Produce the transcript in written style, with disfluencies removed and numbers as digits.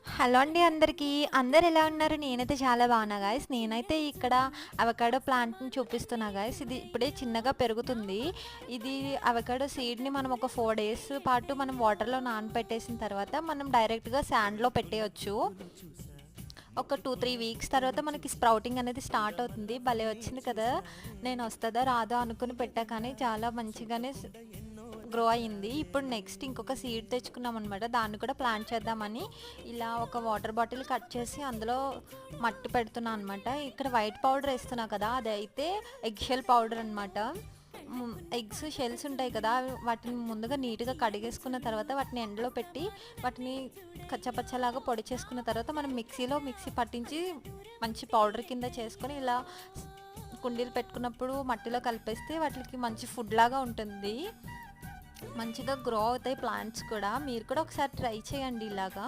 Hello అండి అందరికీ. అందరు ఎలా ఉన్నారు? నేనైతే చాలా బాగున్నా గాయ్స్. నేనైతే ఇక్కడ అవకాడో ప్లాంట్‌ని చూపిస్తున్నా గాయ్స్. ఇది ఇప్పుడే చిన్నగా పెరుగుతుంది. ఇది అవకాడో సీడ్‌ని మనం ఒక 4 డేస్ పాటు మనం వాటర్‌లో నానబెట్టేసిన తర్వాత మనం డైరెక్ట్‌గా శాండ్‌లో పెట్టేయొచ్చు. ఒక 2, 3 వీక్స్ తర్వాత మనకి స్ప్రౌటింగ్ అనేది స్టార్ట్ అవుతుంది. భలే వచ్చింది కదా! నేను వస్తదా రాదా అనుకుని పెట్టా, కానీ చాలా మంచిగానే గ్రో అయింది. ఇప్పుడు నెక్స్ట్ ఇంకొక సీడ్ తెచ్చుకున్నాం అనమాట. దాన్ని కూడా ప్లాంట్ చేద్దామని ఇలా ఒక వాటర్ బాటిల్ కట్ చేసి అందులో మట్టి పెడుతున్నా అనమాట. ఇక్కడ వైట్ పౌడర్ వేస్తున్నా కదా, అదైతే ఎగ్ షెల్ పౌడర్ అనమాట. ఎగ్స్ షెల్స్ ఉంటాయి కదా, వాటిని ముందుగా నీట్గా కడిగేసుకున్న తర్వాత వాటిని ఎండలో పెట్టి వాటిని కచ్చపచ్చలాగా పొడి చేసుకున్న తర్వాత మనం మిక్సీ పట్టించి మంచి పౌడర్ కింద చేసుకొని ఇలా కుండీలు పెట్టుకున్నప్పుడు మట్టిలో కలిపేస్తే వాటికి మంచి ఫుడ్ లాగా ఉంటుంది. మంచిగా గ్రో అవుతాయి ప్లాంట్స్ కూడా. మీరు కూడా ఒకసారి ట్రై చేయండి ఇలాగా.